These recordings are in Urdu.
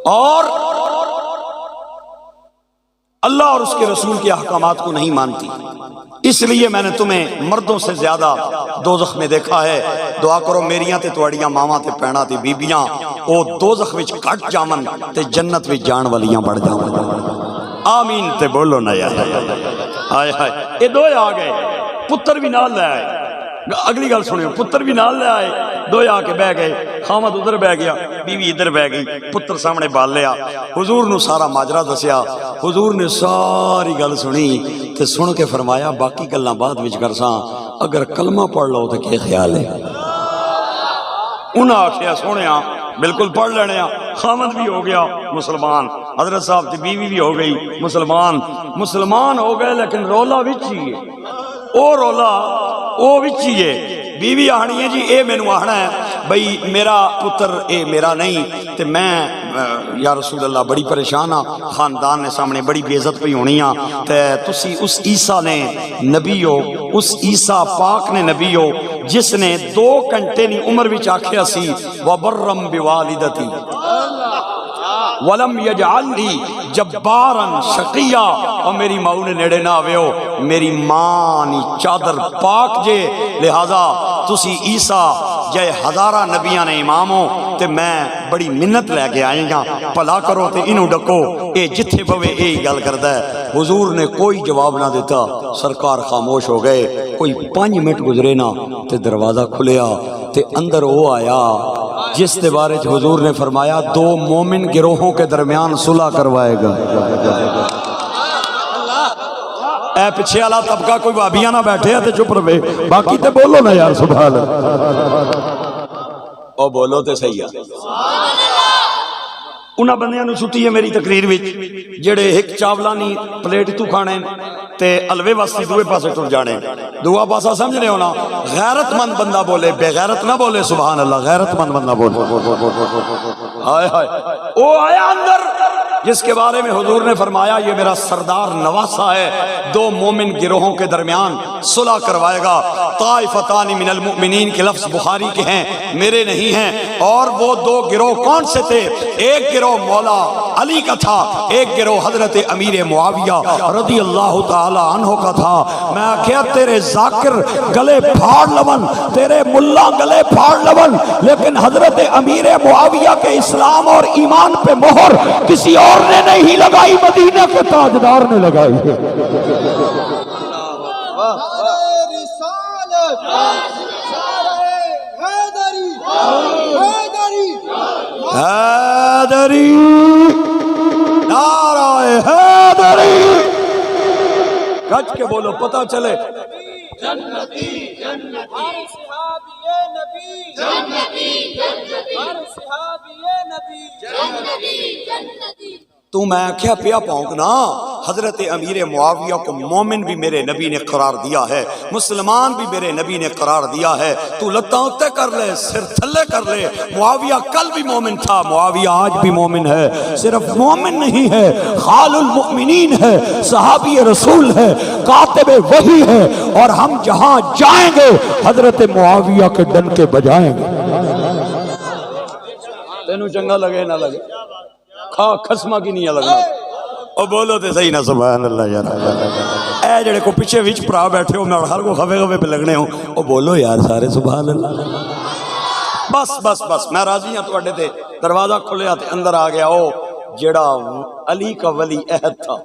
اور اللہ اور اس کے رسول کے احکامات کو نہیں مانتی، اس لیے میں نے تمہیں مردوں سے زیادہ دوزخ میں دیکھا ہے۔ دعا کرو میریاں تے تواڑیاں ماواں تے بھیناں تے بیبیاں او دوزخ وچ کٹ جاون تے جنت وچ جان والیاں بڑھ جاون۔ آمین تے بولو نا یار۔ ہائے ہائے، یہ دوئے آ گئے، پتر بھی نال لے آئے۔ اگلی گل سنو، پتر بھی نال لے آئے، دوئے آ کے بہ گئے، خامد ادھر بہ گیا، بیوی ادھر بہ گئی، پتر سامنے بال لیا۔ حضور نو سارا ماجرا دسیا، حضور نے ساری گل سنی تے سن کے فرمایا باقی گلاں بعد وچ کرساں، اگر کلمہ پڑھ لو تے کیا خیال ہے؟ انہاں آکھیا سونیا بالکل پڑھ لینے، خامد بھی ہو گیا مسلمان، حضرت صاحب تے بیوی بھی ہو گئی مسلمان ہو گئے، لیکن رولا وچ ہی ہے، او رولا او وچ ہی ہے۔ بیوی آہنی ہے جی اے مینوں آہنا ہے بھئی میرا پتر اے میرا نہیں، تے میں یا رسول اللہ بڑی پریشان ہاں، خاندان نے سامنے بڑی بے عزت پئی ہونی ہاں، تے تسی اس عیسیٰ نے نبی ہو، اس عیسیٰ پاک نے نبی ہو جس نے 2 گھنٹے نی عمر وچ آکھیا سی وبرم بوالدتی ولم یجعلنی جبارا شقیا، اور میری ماں نے نیڑے نہ آویو، میری ماں نی چادر پاک جے، لہذا تسی عیسیٰ جے ہزارہ نبیاں نے اماموں تے میں بڑی منت لے کے آئیں گا، پلا کرو تے انہوں ڈکو، اے جتھے پوے اے ہی گل کردا ہے۔ حضور نے کوئی جواب نہ دیتا، سرکار خاموش ہو گئے، کوئی 5 منٹ گزرے نا تے دروازہ کھلیا تے اندر وہ آیا جس کے بارے حضور نے فرمایا 2 مومن گروہوں کے درمیان صلح کروائے گا۔ اے پیچھے والا طبقہ کوئی بھابیاں نہ بیٹھے تے چپ رہے، باقی تے بولو نا یار سبحان اللہ، او بولو تے صحیح ہے۔ انہاں بندیاں نو چھٹی ہے میری تقریر وچ جڑے ایک چاولا نہیں پلیٹ تو کھانے تے الوے واسطے دوے پاسے ٹر جانے، دعا پاسا سمجھ رہے ہو نا؟ غیرت مند بندہ بولے، بے غیرت نہ بولے، سبحان اللہ، غیرت مند بندہ بولے۔ ہائے ہائے، او آیا اندر جس کے بارے میں حضور نے فرمایا یہ میرا سردار نواسہ ہے، 2 مومن گروہوں کے درمیان صلح کروائے گا۔ طائفتان من المؤمنین کے لفظ بخاری کے ہیں، میرے نہیں ہیں۔ اور وہ 2 گروہ کون سے تھے؟ ایک گروہ مولا علی کا تھا، ایک گروہ حضرت امیر معاویہ رضی اللہ تعالی عنہ کا تھا۔ میں کہا تیرے ذاکر گلے پھاڑ لون، تیرے ملا گلے پھاڑ لون، لیکن حضرت امیر معاویہ کے اسلام اور ایمان پہ مہر کسی اور نے نہیں لگائی، مدینہ کے تاجدار نے لگائی۔ حیدری، نعرہ حیدری، گج کے بولو پتہ چلے۔ جنتی جنتی ہر صحابی نبی، جنتی جنتی ہر صحابی نبی، جنتی جنتی۔ تو میں کیا پیا پاؤں نا، حضرت امیر معاویہ کو مومن بھی میرے نبی نے قرار دیا ہے، مسلمان بھی میرے نبی نے قرار دیا ہے۔ تو لتاں اتے کر لے، سر تھلے کر لے، معاویہ کل بھی مومن تھا، معاویہ آج بھی مومن ہے، صرف مومن نہیں ہے، خال المؤمنین ہے، صحابی رسول ہے، کاتب وحی ہے، اور ہم جہاں جائیں گے حضرت معاویہ کے ڈنکے بجائیں گے۔ تینوں چنگا لگے نہ لگے، خسمہ کی نہیں لگنا، او بولو تے صحیح نہ سبحان اللہ یار۔ اے جڑے کو پیچھے وچ پرا بیٹھے ہو، میں ہر کو خفے خفے پہ لگنے ہوں، او بولو یار سارے سبحان اللہ۔ بس بس بس میں راضی ہوں تواڈے تے، دروازہ کھلیا تے اندر آ گیا او جڑا علی کا ولی عہد تھا۔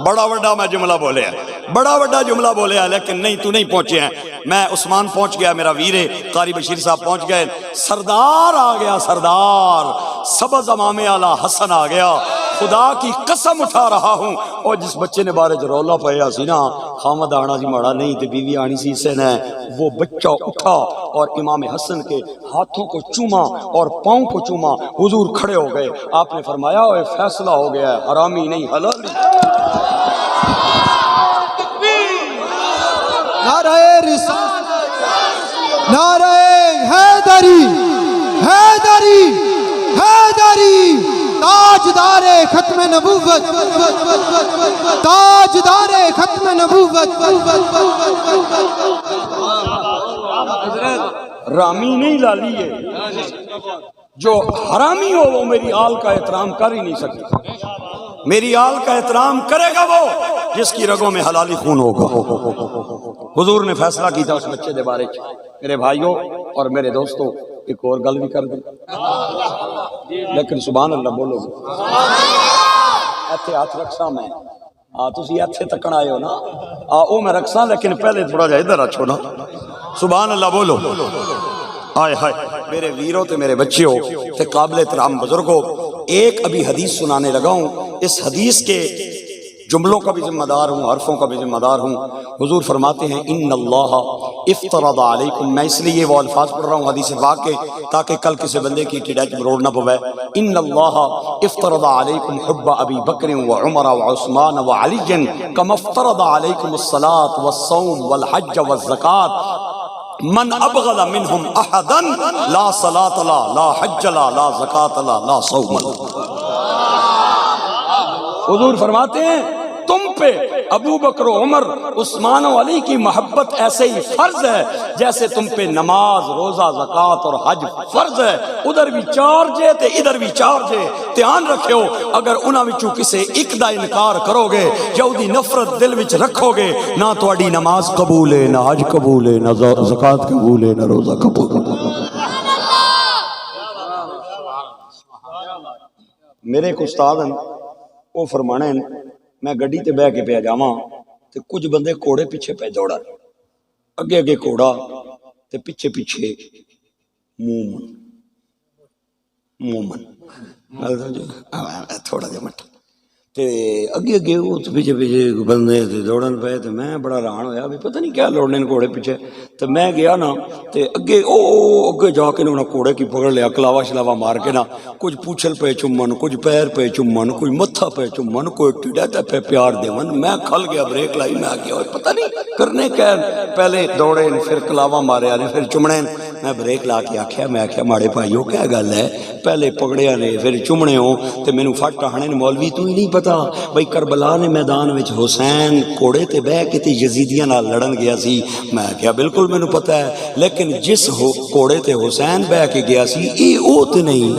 بڑا وڈا میں جملہ بولیا، بڑا وڈا جملہ بولیا، لیکن نہیں تو نہیں پہنچے ہیں۔ میں عثمان پہنچ گیا، میرا ویرے قاری بشیر صاحب پہنچ گئے، سردار آ گیا، سردار سبز امامے والا حسن آ گیا۔ خدا کی قسم اٹھا رہا ہوں، اور جس بچے نے بارے جو رولا پایا سی نا، خامد آنا سی ماڑا نہیں تے بیوی آنی سی سے نے، وہ بچہ اٹھا اور امام حسن کے ہاتھوں کو چوما اور پاؤں کو چوما۔ حضور کھڑے ہو گئے، آپ نے فرمایا اوے فیصلہ ہو گیا ہے، حرامی نہیں حلالی۔ نعرہ رسالت، نعرہ حیدری، حیدری، حیدری، تاجدار ختم نبوت، تاجدار ختم نبوت۔ رامی نہیں لالی ہے۔ جو حرامی ہو وہ میری آل کا احترام کر ہی نہیں سکتا. میری آل کا احترام کرے گا وہ جس کی رگوں میں حلالی خون ہوگا. حضور نے فیصلہ کیتا اس بچے دے بارے چ. میرے بھائیوں اور میرے دوستوں ایک اور گل بھی کر دیں لیکن سبحان اللہ بولو گے. ایتھے ہاتھ رکھساں میں تسی ایتھے تکن آئے ہو نا او میں رکھساں لیکن پہلے تھوڑا جا ادھر رکھو نا. سبحان اللہ بولو. آئے ہائے میرے ویروں تے میرے بچے ہو تے قابل احترام بزرگوں. ایک ابھی حدیث سنانے لگا ہوں. اس حدیث کے جملوں کا بھی ذمہ دار ہوں, حرفوں کا بھی ذمہ دار ہوں. حضور فرماتے ہیں ان اللہ افترض علیکم. میں اس لیے وہ الفاظ پڑھ رہا ہوں حدیث پاک کے تاکہ کل کسی بندے کی ٹڈیچ مروڑ نہ پوے. ان اللہ افترض علیکم حب ابی بکر وعمر وعثمان وعلی کما افترض علیکم الصلاۃ والصوم والحج والزکاۃ. من ابغض منہم احدا لا صلاۃ لا لا حج لا لا زکاۃ لا لا صوم لا. حضور فرماتے ہیں تم پہ ابو بکر و عمر عثمان و علی کی محبت ایسے ہی فرض ہے جیسے تم پہ نماز روزہ زکوٰۃ اور حج فرض ہے. ادھر بھی چار جے تے ادھر بھی چار جے. دھیان رکھو اگر انہاں وچوں کسے ایک دا انکار کرو گے یا دی نفرت دل وچ رکھو گے نہ تہاڈی نماز قبول ہے نہ حج قبول ہے نہ زکوٰۃ قبول ہے نہ روزہ قبول ہے. میرے ایک استاد ہیں وہ فرمانے میں گڈی تے بہ کے پیا جاواں تے کچھ بندے کوڑے پیچھے پہ دوڑا اگے اگے کوڑا تے پیچھے پیچھے مومن تھوڑا جا مٹا تے اگے اگے وہ پیچھے پیچھے بندے دوڑن پے تے میں بڑا حیران ہویا بھی پتہ نہیں کیا لوڑنے کوڑے پیچھے. تے میں گیا نا تے اگے اگے جا کے انہوں نے کوڑے کی پکڑ لیا کلاوا شلاوا مار کے نا کچھ پوچھل پہ چومن کچھ پیر پہ چومن کچھ متھا پہ چومن کوئی ٹڈا پہ پیار دیون. میں کھل گیا بریک لائی میں آ پتہ نہیں کرنے کیا پہلے دوڑے پھر کلاوا مارے آنے پھر چومنے. میں بریک لا کے آکھیا میں آکھیا ماڑے بھائیو کیا گل ہے پہلے پکڑیا نے پھر چومنے ہو تے مینوں فٹ ٹہنے مولوی تو ہی نہیں پتا بھئی کربلا نے میدان وچ حسین کوڑے تے بہ کے تے یزیدیاں نال لڑن گیا سی. میں کہیا بالکل مینوں پتہ ہے لیکن جس کوڑے تے حسین بہ کے گیا سی اے او تے نہیں.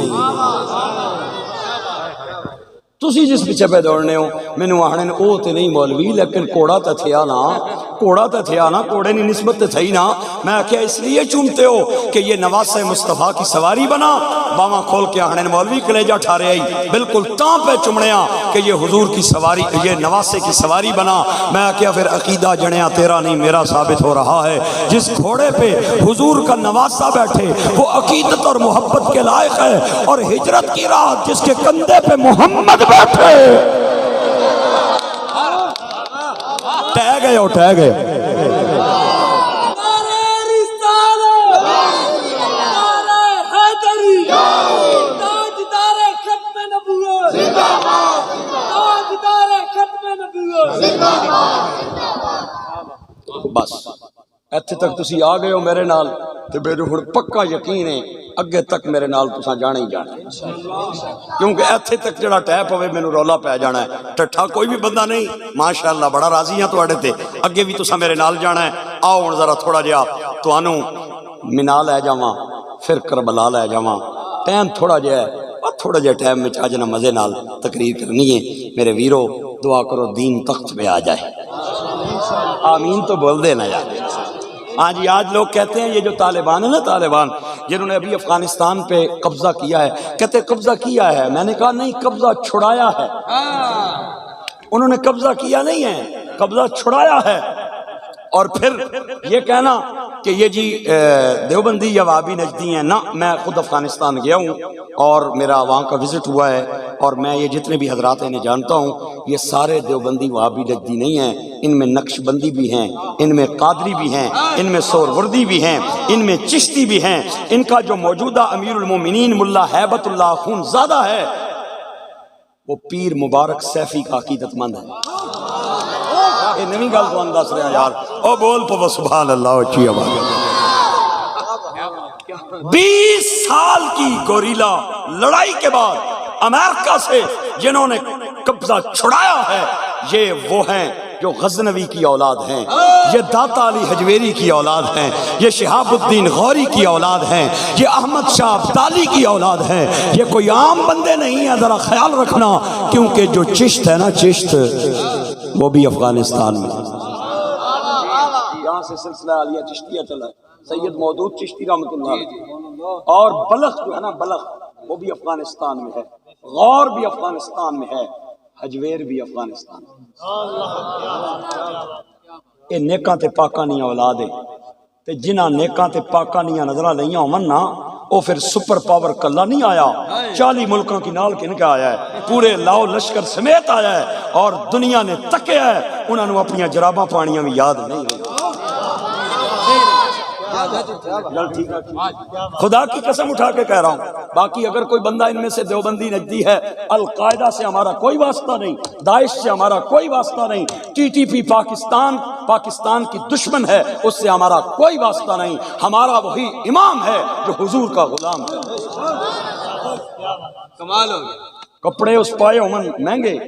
تسی جس پیچھے پہ دوڑنے ہو مینوں آہنے او تے نہیں مولوی لیکن کوڑا تے تھیا نا کوڑے نہیں نسبت تے تھئی نا. میں کہیا اس لیے چومتے ہو کہ یہ نواسہ مصطفیٰ کی سواری بنا. باواں کھول کے آہنے مولوی کلیجہ ٹھارے آئی بالکل تاں پہ چمڑیاں کہ یہ حضور کی سواری یہ نواسے کی سواری بنا. میں کہیا پھر عقیدہ جڑیاں تیرا نہیں میرا ثابت ہو رہا ہے. جس گھوڑے پہ حضور کا نواسہ بیٹھے وہ عقیدت اور محبت کے لائق ہے اور ہجرت کی رات جس کے کندھے پہ محمد بیٹھے ٹہ گئے. بس ایتھے تک تسی آ گئے ہو میرے نال تے میرے ہن پکا یقین ہے اگے تک میرے نال تساں جانا ہی جانا کیونکہ ایتھے تک جڑا ٹے پوے مینوں رولا پی جانا ہے. ٹٹھا کوئی بھی بندہ نہیں ماشاءاللہ بڑا راضی ہاں تواڈے تے اگے بھی تساں میرے نال جانا ہے. آؤ ہن ذرا تھوڑا جہا تانوں مینا لے جاواں پھر کربلا لے جاواں. ٹائم تھوڑا جہا ہے تھوڑا جہا ٹائم میں اج نہ مزے نال تقریر کرنی ہے. میرے ویرو دعا کرو دین تخت پہ آ جائے. آمین تو بول دے نا یار. ہاں جی آج لوگ کہتے ہیں یہ جو طالبان ہے نا طالبان جنہوں نے ابھی افغانستان پہ قبضہ کیا ہے کہتے قبضہ کیا ہے. میں نے کہا نہیں قبضہ چھڑایا ہے. انہوں نے قبضہ کیا نہیں ہے قبضہ چھڑایا ہے. اور پھر یہ کہنا کہ یہ جی دیوبندی یا وہابی نجدی ہیں نہ. میں خود افغانستان گیا ہوں اور میرا وہاں کا وزٹ ہوا ہے اور میں یہ جتنے بھی حضرات انہیں جانتا ہوں یہ سارے دیوبندی وہابی نجدی نہیں ہیں. ان میں نقش بندی بھی ہیں ان میں قادری بھی ہیں ان میں سہروردی بھی ہیں ان میں چشتی بھی ہیں. ان کا جو موجودہ امیر المومنین ملا ہیبت اللہ خون زادہ ہے وہ پیر مبارک سیفی کا عقیدت مند ہے. یہ نویں گل تو دس رہا یار او بول پو سبحان اللہ اچھی آواز. 20 سال کی گوریلا لڑائی کے بعد امریکہ سے جنہوں نے قبضہ چھڑایا ہے یہ وہ ہیں جو غزنوی کی اولاد ہیں، یہ داتا علی حجویری کی اولاد ہیں، یہ شہاب الدین غوری کی اولاد ہیں، یہ احمد شاہ ابدالی کی اولاد ہیں، یہ کوئی عام بندے نہیں ہیں، ذرا خیال رکھنا، کیونکہ جو چشت ہے نا، چشت وہ بھی افغانستان میں، یہاں سے سلسلہ عالیہ چشتیہ چلا ہے، سید مودود چشتی رحمۃ اللہ علیہ، اور بلخ جو ہے نا، بلخ وہ بھی افغانستان میں ہے، غور بھی افغانستان میں ہے، حجویر بھی افغانستان میں۔ یہ نیکاں تے پاکاں نہیں اولاد ہے، تے جنہاں نیکاں تے پاکاں نہیں نظرہ لئیاں ہون نا، وہ پھر سپر پاور کلا نہیں آیا، 40 ملکوں کی نال کن کے آیا ہے، پورے لاؤ لشکر سمیت آیا ہے، اور دنیا نے تکیا ہے، انہوں نے اپنی جراباں پانیاں بھی یاد نہیں رہی۔ خدا کی قسم اٹھا کے کہہ رہا ہوں، باقی اگر کوئی بندہ ان میں سے دیوبندی نجدی ہے، القاعدہ سے ہمارا کوئی واسطہ نہیں، داعش سے ہمارا کوئی واسطہ نہیں، ٹی ٹی پی پاکستان کی دشمن ہے، اس سے ہمارا کوئی واسطہ نہیں، ہمارا وہی امام ہے جو حضور کا غلام ہے۔ کمال ہو گیا۔ کپڑے اس پائے ہومن مہنگے،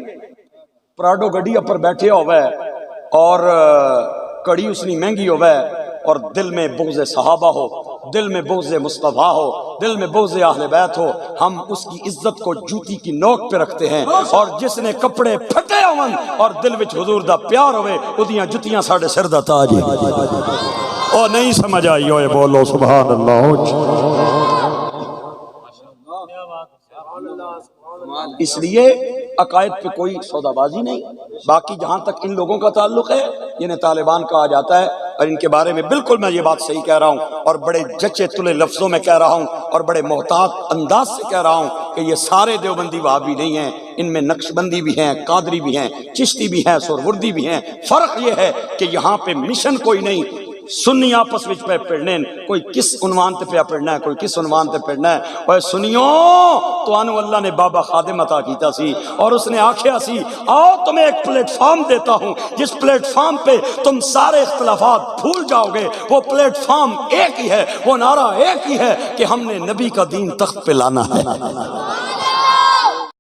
پراڈو گڈی پر بیٹھے ہوئے اور کڑی اس نے مہنگی ہوئے، اور دل میں بغض صحابہ ہو، دل میں بغض مصطفیٰ ہو، دل میں بغض اہل بیت ہو، ہم اس کی عزت کو جوتی کی نوک پہ رکھتے ہیں، اور جس نے کپڑے پھٹے ہون اور دل وچ حضور دا پیار ہوئے، اودیاں جتیاں ساڑھے سر دا تاج ہے۔ اور نہیں سمجھ آئی ہوئے بولو سبحان اللہ۔ اس لیے عقائد پہ کوئی سودا بازی نہیں۔ باقی جہاں تک ان لوگوں کا تعلق ہے، انہیں طالبان کہا جاتا ہے، اور ان کے بارے میں بالکل میں یہ بات صحیح کہہ رہا ہوں، اور بڑے جچے تلے لفظوں میں کہہ رہا ہوں، اور بڑے محتاط انداز سے کہہ رہا ہوں کہ یہ سارے دیوبندی وہابی نہیں ہیں، ان میں نقش بندی بھی ہیں، قادری بھی ہیں، چشتی بھی ہیں، سہروردی بھی ہیں۔ فرق یہ ہے کہ یہاں پہ مشن کوئی نہیں، سنی آپس وچ پہ پڑھنے، کوئی کس عنوان تے پہ پڑھنا ہے، کوئی کس عنوان تے پڑھنا ہے۔ اوے سنیوں، تو انو اللہ نے بابا خادم عطا کیتا سی، اور اس نے آکھیا سی آؤ تمہیں ایک پلیٹ فارم دیتا ہوں، جس پلیٹ فارم پہ تم سارے اختلافات بھول جاؤ گے، وہ پلیٹ فارم ایک ہی ہے، وہ نعرہ ایک ہی ہے کہ ہم نے نبی کا دین تخت پہ لانا ہے۔